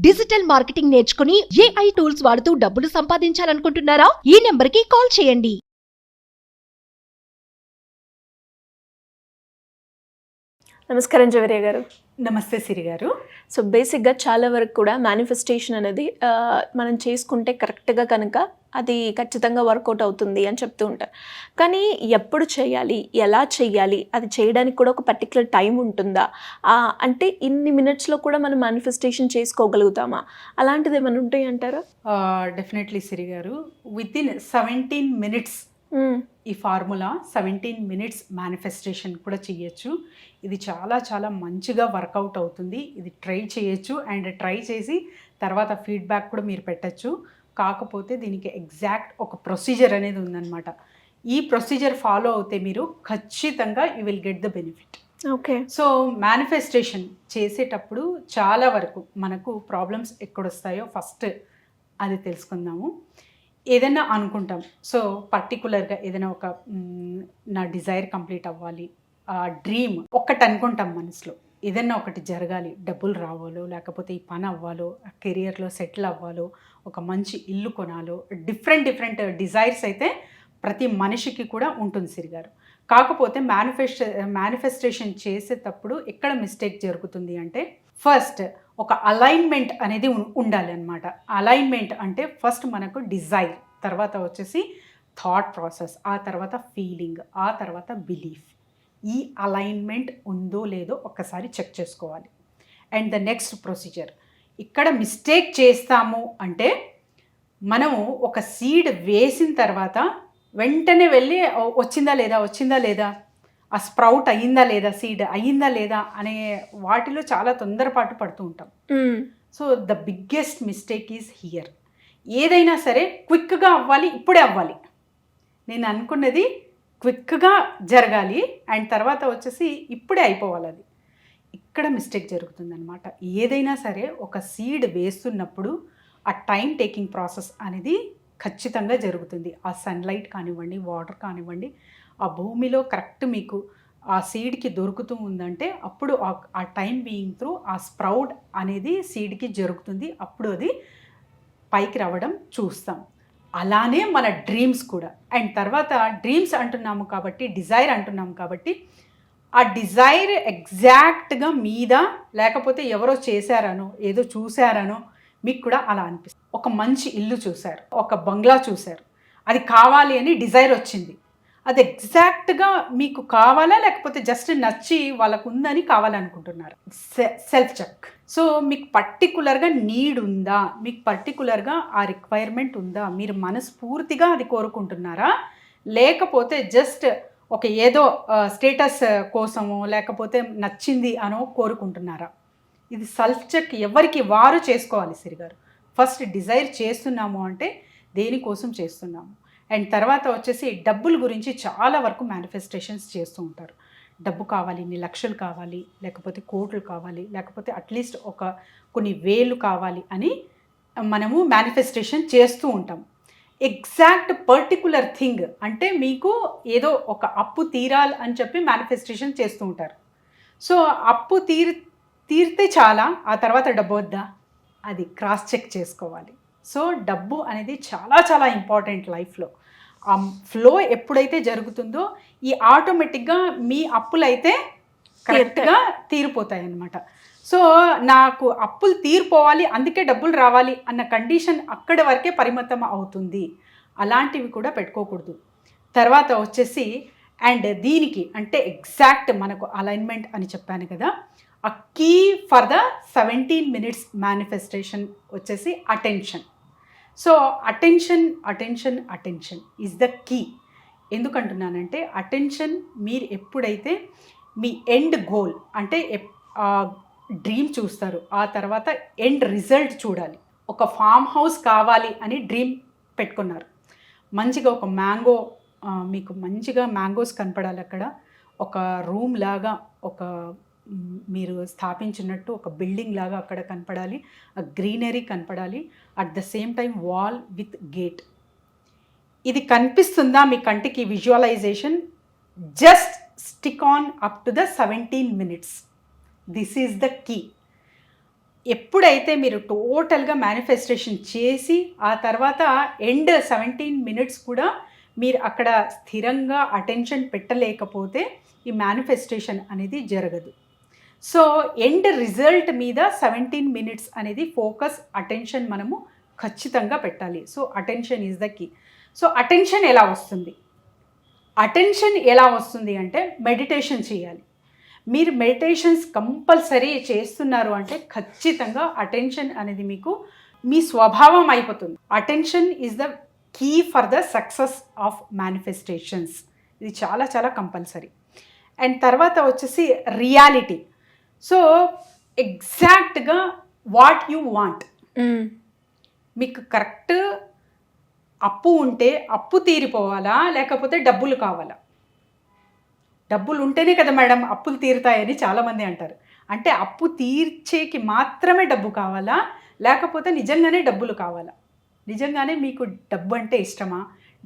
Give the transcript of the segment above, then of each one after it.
Digital marketing నేర్చుకుని AI tools వాడుతూ డబ్బులు సంపాదించాలనుకుంటున్నారా? ఈ నెంబర్కి కాల్ చేయండి. నమస్కారం జవేరియా గారు. నమస్తే సిరి గారు. సో బేసిక్గా చాలా వరకు కూడా మేనిఫెస్టేషన్ అనేది మనం చేసుకుంటే కరెక్ట్గా కనుక అది ఖచ్చితంగా వర్కౌట్ అవుతుంది అని చెప్తూ ఉంటారు. కానీ ఎప్పుడు చేయాలి, ఎలా చేయాలి, అది చేయడానికి కూడా ఒక పర్టికులర్ టైం ఉంటుందా? అంటే ఇన్ని మినిట్స్లో కూడా మనం మేనిఫెస్టేషన్ చేసుకోగలుగుతామా? అలాంటిది ఏమైనా ఉంటాయి అంటారా? డెఫినెట్లీ సిరి గారు. వితిన్ 17 minutes ఈ ఫార్ములా 17 minutes మేనిఫెస్టేషన్ కూడా చేయొచ్చు. ఇది చాలా చాలా మంచిగా వర్కౌట్ అవుతుంది. ఇది ట్రై చేయొచ్చు అండ్ ట్రై చేసి తర్వాత ఫీడ్బ్యాక్ కూడా మీరు పెట్టచ్చు. కాకపోతే దీనికి ఎగ్జాక్ట్ ఒక ప్రొసీజర్ అనేది ఉందన్నమాట. ఈ ప్రొసీజర్ ఫాలో అవుతే మీరు ఖచ్చితంగా you will get the benefit. Okay. So manifestation చేసేటప్పుడు చాలా వరకు మనకు ప్రాబ్లమ్స్ ఎక్కడొస్తాయో ఫస్ట్ అది తెలుసుకుందాము. ఏదైనా అనుకుంటాం. సో పర్టికులర్గా ఏదైనా ఒక నా డిజైర్ కంప్లీట్ అవ్వాలి, డ్రీమ్ ఒక్కటి అనుకుంటాం మనసులో, ఏదైనా ఒకటి జరగాలి, డబ్బులు రావాలో, లేకపోతే ఈ పని అవ్వాలో, కెరియర్లో సెటిల్ అవ్వాలో, ఒక మంచి ఇల్లు కొనాలో, డిఫరెంట్ డిజైర్స్ అయితే ప్రతి మనిషికి కూడా ఉంటుంది సిరిగారు. కాకపోతే మేనిఫెస్టేషన్ చేసేటప్పుడు ఎక్కడ మిస్టేక్ జరుగుతుంది అంటే ఫస్ట్ ఒక అలైన్మెంట్ అనేది ఉండాలి అన్నమాట. అలైన్మెంట్ అంటే ఫస్ట్ మనకు డిజైర్, తర్వాత వచ్చేసి థాట్ ప్రాసెస్, ఆ తర్వాత ఫీలింగ్, ఆ తర్వాత బిలీఫ్. ఈ అలైన్మెంట్ ఉందో లేదో ఒక్కసారి చెక్ చేసుకోవాలి. అండ్ ద నెక్స్ట్ ప్రొసీజర్, ఇక్కడ మిస్టేక్ చేస్తాము అంటే మనము ఒక సీడ్ వేసిన తర్వాత వెంటనే వెళ్ళి వచ్చిందా లేదా, ఆ స్ప్రౌట్ అయ్యిందా లేదా, సీడ్ అయ్యిందా లేదా అనే వాటిలో చాలా తొందరపాటు పడుతూ ఉంటాం. So the biggest mistake is here. ఏదైనా సరే క్విక్గా అవ్వాలి, ఇప్పుడే అవ్వాలి. నేను అనుకున్నది క్విక్గా జరగాలి అండ్ తర్వాత వచ్చేసి ఇప్పుడే అయిపోవాలి. అది ఇక్కడ మిస్టేక్ జరుగుతుందన్నమాట. ఏదైనా సరే ఒక సీడ్ వేస్తున్నప్పుడు ఆ టైం టేకింగ్ ప్రాసెస్ అనేది ఖచ్చితంగా జరుగుతుంది. ఆ సన్లైట్ కానివ్వండి, వాటర్ కానివ్వండి, ఆ భూమిలో కరెక్ట్ మీకు ఆ సీడ్కి దొరుకుతూ ఉందంటే అప్పుడు ఆ టైం బీయింగ్ త్రూ ఆ స్ప్రౌట్ అనేది సీడ్కి జరుగుతుంది. అప్పుడు అది పైకి రావడం చూస్తాం. అలానే మన డ్రీమ్స్ కూడా. అండ్ తర్వాత డ్రీమ్స్ అంటున్నాము కాబట్టి, డిజైర్ అంటున్నాము కాబట్టి, ఆ డిజైర్ ఎగ్జాక్ట్గా మీద లేకపోతే ఎవరో చేశారనో ఏదో చూశారనో మీకు కూడా అలా అనిపిస్తుంది. ఒక మంచి ఇల్లు చూశారు, ఒక బంగ్లా చూశారు, అది కావాలి అని డిజైర్ వచ్చింది. అది ఎగ్జాక్ట్గా మీకు కావాలా లేకపోతే జస్ట్ నచ్చి వాళ్ళకు ఉందని కావాలనుకుంటున్నారు? Self check. సో మీకు పర్టికులర్గా నీడ్ ఉందా, మీకు పర్టికులర్గా ఆ రిక్వైర్మెంట్ ఉందా, మీరు మనస్ఫూర్తిగా అది కోరుకుంటున్నారా, లేకపోతే జస్ట్ ఒక ఏదో స్టేటస్ కోసమో లేకపోతే నచ్చింది అనో కోరుకుంటున్నారా? ఇది సెల్ఫ్ చెక్ ఎవరికి వారు చేసుకోవాలి సిరిగారు. ఫస్ట్ డిజైర్ చేస్తున్నాము అంటే దేనికోసం చేస్తున్నాము. అండ్ తర్వాత వచ్చేసి డబ్బుల గురించి చాలా వరకు మేనిఫెస్టేషన్స్ చేస్తూ ఉంటారు. డబ్బు కావాలి, ఇన్ని లక్షలు కావాలి, లేకపోతే కోట్లు కావాలి, లేకపోతే అట్లీస్ట్ కొన్ని వేలు కావాలి అని మనము మేనిఫెస్టేషన్ చేస్తూ ఉంటాం. ఎగ్జాక్ట్ పర్టికులర్ థింగ్ అంటే మీకు ఏదో ఒక అప్పు తీరాలి అని చెప్పి మేనిఫెస్టేషన్ చేస్తూ ఉంటారు. సో అప్పు తీరితే చాలా, ఆ తర్వాత డబ్బు వద్దా, అది క్రాస్ చెక్ చేసుకోవాలి. సో డబ్బు అనేది చాలా చాలా ఇంపార్టెంట్ లైఫ్లో. ఆ ఫ్లో ఎప్పుడైతే జరుగుతుందో ఈ ఆటోమేటిక్గా మీ అప్పులు అయితే కరెక్ట్గా తీరిపోతాయి అన్నమాట. సో నాకు అప్పులు తీరిపోవాలి అందుకే డబ్బులు రావాలి అన్న కండిషన్ అక్కడి వరకే పరిమితం అవుతుంది. అలాంటివి కూడా పెట్టుకోకూడదు. తర్వాత వచ్చేసి అండ్ దీనికి అంటే ఎగ్జాక్ట్ మనకు అలైన్మెంట్ అని చెప్పాను కదా, ఆ key for the 17 minutes manifestation వచ్చేసి attention. So attention is the key. ఎందుకంటున్నానంటే అటెన్షన్ మీరు ఎప్పుడైతే మీ ఎండ్ గోల్ అంటే డ్రీమ్ చూస్తారు, ఆ తర్వాత ఎండ్ రిజల్ట్ చూడాలి. ఒక ఫామ్ హౌస్ కావాలి అని డ్రీమ్ పెట్టుకున్నారు, మంచిగా ఒక మీకు మంచిగా మ్యాంగోస్ కనపడాలి, అక్కడ ఒక రూమ్ లాగా ఒక మీరు స్థాపించినట్టు ఒక బిల్డింగ్ లాగా అక్కడ కనపడాలి, ఆ గ్రీనరీ కనపడాలి, at the same time wall with gate. ఇది కనిపిస్తుందా మీ కంటికి visualisation? Just stick on up to the 17 minutes. This is the key. ఎప్పుడైతే మీరు టోటల్గా మేనిఫెస్టేషన్ చేసి ఆ తర్వాత ఎండ్ 17 minutes కూడా మీరు అక్కడ స్థిరంగా అటెన్షన్ పెట్టలేకపోతే ఈ మేనిఫెస్టేషన్ అనేది జరగదు. సో ఎండ్ రిజల్ట్ మీద 17 minutes అనేది ఫోకస్ అటెన్షన్ మనము ఖచ్చితంగా పెట్టాలి. So attention is the key. So attention ఎలా వస్తుంది? అటెన్షన్ ఎలా వస్తుంది అంటే మెడిటేషన్ చేయాలి. మీరు మెడిటేషన్స్ కంపల్సరీ చేస్తున్నారు అంటే ఖచ్చితంగా అటెన్షన్ అనేది మీకు మీ స్వభావం అయిపోతుంది. Attention is the key for the success of manifestations. ఇది చాలా చాలా కంపల్సరీ. అండ్ తర్వాత వచ్చేసి రియాలిటీ. సో ఎగ్జాక్ట్గా వాట్ యు వాంట్. మీకు కరెక్ట్ అప్పు ఉంటే అప్పు తీరిపోవాలా లేకపోతే డబ్బులు కావాలా? డబ్బులు ఉంటేనే కదా మేడం అప్పులు తీరుతాయని చాలామంది అంటారు. అంటే అప్పు తీర్చేకి మాత్రమే డబ్బు కావాలా లేకపోతే నిజంగానే డబ్బులు కావాలా? నిజంగానే మీకు డబ్బు అంటే ఇష్టమా?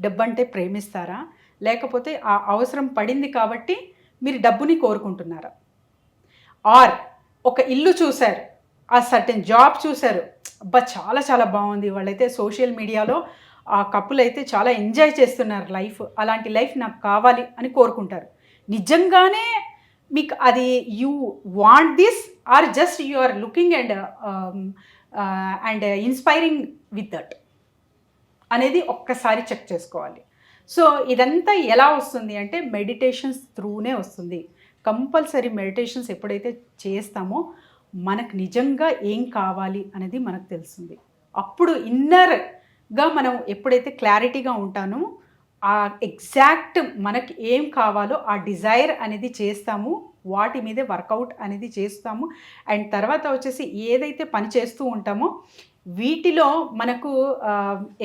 డబ్బు అంటే ప్రేమిస్తారా? లేకపోతే ఆ అవసరం పడింది కాబట్టి మీరు డబ్బుని కోరుకుంటున్నారా? ఆర్ ఒక ఇల్లు చూశారు, ఆ సర్టెన్ జాబ్ చూశారు, అబ్బా చాలా చాలా బాగుంది, వాళ్ళైతే సోషల్ మీడియాలో ఆ కపుల్ అయితే చాలా ఎంజాయ్ చేస్తున్నారు లైఫ్, అలాంటి లైఫ్ నాకు కావాలి అని కోరుకుంటారు. నిజంగానే మీకు అది you want this or just you are looking and inspiring with that అనేది ఒక్కసారి చెక్ చేసుకోవాలి. సో ఇదంతా ఎలా వస్తుంది అంటే మెడిటేషన్స్ త్రూనే వస్తుంది. కంపల్సరీ మెడిటేషన్స్ ఎప్పుడైతే చేస్తామో మనకు నిజంగా ఏం కావాలి అనేది మనకు తెలుస్తుంది. అప్పుడు ఇన్నర్గా మనం ఎప్పుడైతే క్లారిటీగా ఉంటానో ఆ ఎగ్జాక్ట్ మనకి ఏం కావాలో ఆ డిజైర్ అనేది చేస్తాము, వాటి మీదే వర్కౌట్ అనేది చేస్తాము. అండ్ తర్వాత వచ్చేసి ఏదైతే పని చేస్తూ ఉంటామో వీటిలో మనకు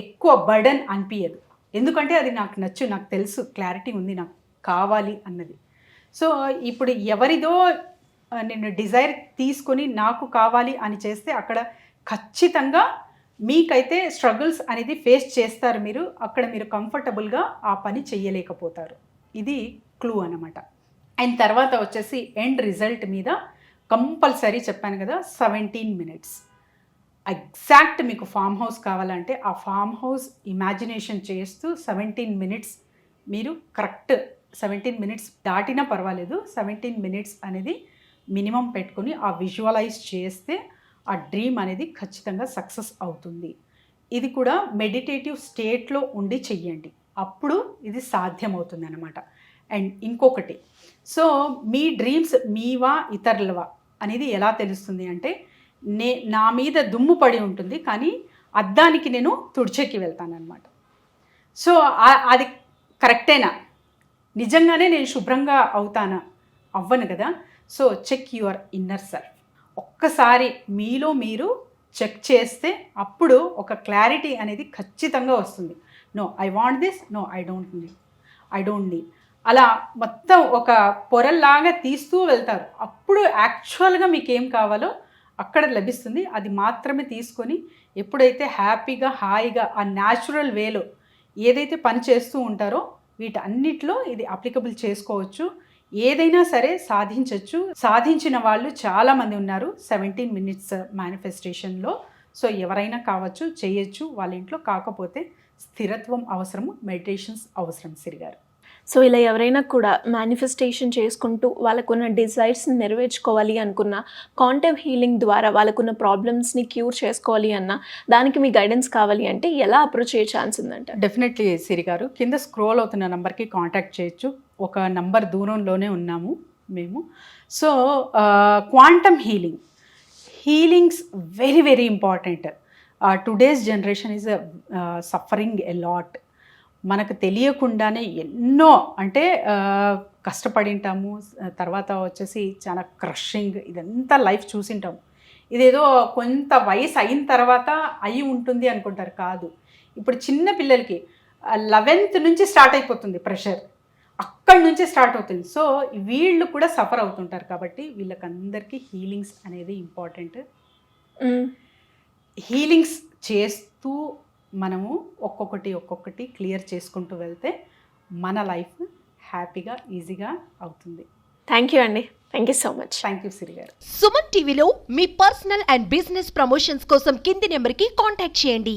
ఎక్కువ బర్డన్ అనిపించదు. ఎందుకంటే అది నాకు నాకు తెలుసు, క్లారిటీ ఉంది, నాకు కావాలి అన్నది. సో ఇప్పుడు ఎవరిదో నేను డిజైర్ తీసుకొని నాకు కావాలి అని చేస్తే అక్కడ ఖచ్చితంగా మీకైతే స్ట్రగుల్స్ అనేది ఫేస్ చేస్తారు. మీరు అక్కడ మీరు కంఫర్టబుల్గా ఆ పని చేయలేకపోతారు. ఇది క్లూ అన్నమాట. అండ్ తర్వాత వచ్చేసి ఎండ్ రిజల్ట్ మీద కంపల్సరీ చెప్పాను కదా 17 minutes. ఎగ్జాక్ట్ మీకు ఫామ్ హౌస్ కావాలంటే ఆ ఫామ్ హౌస్ ఇమాజినేషన్ చేస్తూ 17 minutes మీరు కరెక్ట్ 17 minutes దాటినా పర్వాలేదు, 17 minutes అనేది మినిమం పెట్టుకొని ఆ విజువలైజ్ చేస్తే ఆ డ్రీమ్ అనేది ఖచ్చితంగా సక్సెస్ అవుతుంది. ఇది కూడా మెడిటేటివ్ స్టేట్లో ఉండి చెయ్యండి, అప్పుడు ఇది సాధ్యమవుతుంది అన్నమాట. అండ్ ఇంకొకటి, సో మీ డ్రీమ్స్ మీవా ఇతరులవా అనేది ఎలా తెలుస్తుంది అంటే నా మీద దుమ్ము పడి ఉంటుంది కానీ అద్దానికి నేను తుడిచెక్కి వెళ్తాను అనమాట. సో అది కరెక్టేనా? నిజంగానే నేను శుభ్రంగా అవుతానా? అవ్వను కదా. So check your inner self. ఒక్కసారి మీలో మీరు చెక్ చేస్తే అప్పుడు ఒక క్లారిటీ అనేది ఖచ్చితంగా వస్తుంది. No I want this, no I don't need. అలా మొత్తం ఒక పొరల్లాగా తీస్తూ వెళ్తారు. అప్పుడు యాక్చువల్గా మీకు ఏం కావాలో అక్కడ లభిస్తుంది. అది మాత్రమే తీసుకొని ఎప్పుడైతే హ్యాపీగా హాయిగా ఆ న్యాచురల్ వేలో ఏదైతే పని చేస్తూ ఉంటారో వీటన్నిటిలో ఇది అప్లికబుల్ చేసుకోవచ్చు. ఏదైనా సరే సాధించవచ్చు. సాధించిన వాళ్ళు చాలామంది ఉన్నారు 17 minutes మేనిఫెస్టేషన్లో. సో ఎవరైనా కావచ్చు, చేయొచ్చు వాళ్ళ ఇంట్లో. కాకపోతే స్థిరత్వం అవసరము, మెడిటేషన్స్ అవసరం సిరిగారు. సో ఇలా ఎవరైనా కూడా మేనిఫెస్టేషన్ చేసుకుంటూ వాళ్ళకున్న డిజైర్స్ని నెరవేర్చుకోవాలి అనుకున్న, కాంటెవ్ హీలింగ్ ద్వారా వాళ్ళకున్న ప్రాబ్లమ్స్ని క్యూర్ చేసుకోవాలి అన్న, దానికి మీ గైడెన్స్ కావాలి అంటే ఎలా అప్రోచ్ అయ్యే ఛాన్స్ ఉందంట? డెఫినెట్లీ సిరిగారు, కింద స్క్రోల్ అవుతున్న నెంబర్కి కాంటాక్ట్ చేయొచ్చు. ఒక నంబర్ దూరంలోనే ఉన్నాము మేము. So quantum healings very very important. Today's generation is suffering a lot. మనకు తెలియకుండానే ఎన్నో అంటే కష్టపడింటాము. తర్వాత వచ్చేసి చాలా క్రషింగ్ ఇదంతా లైఫ్ చూసింటాము. ఇదేదో కొంత వయసు అయిన తర్వాత అయి ఉంటుంది అనుకుంటారు. కాదు, ఇప్పుడు చిన్న పిల్లలకి 11th నుంచి స్టార్ట్ అయిపోతుంది ప్రెషర్, అక్కడి నుంచి స్టార్ట్ అవుతుంది. సో వీళ్ళు కూడా సఫర్ అవుతుంటారు. కాబట్టి వీళ్ళకందరికీ హీలింగ్స్ అనేది ఇంపార్టెంట్. హీలింగ్స్ చేస్తూ మనము ఒక్కొక్కటి క్లియర్ చేసుకుంటూ వెళ్తే మన లైఫ్ హ్యాపీగా ఈజీగా అవుతుంది. థ్యాంక్ యూ అండి. Thank you so much. Thank you Siri garu. Suman టీవీలో మీ పర్సనల్ అండ్ బిజినెస్ ప్రమోషన్స్ కోసం కింది నెంబర్కి కాంటాక్ట్ చేయండి.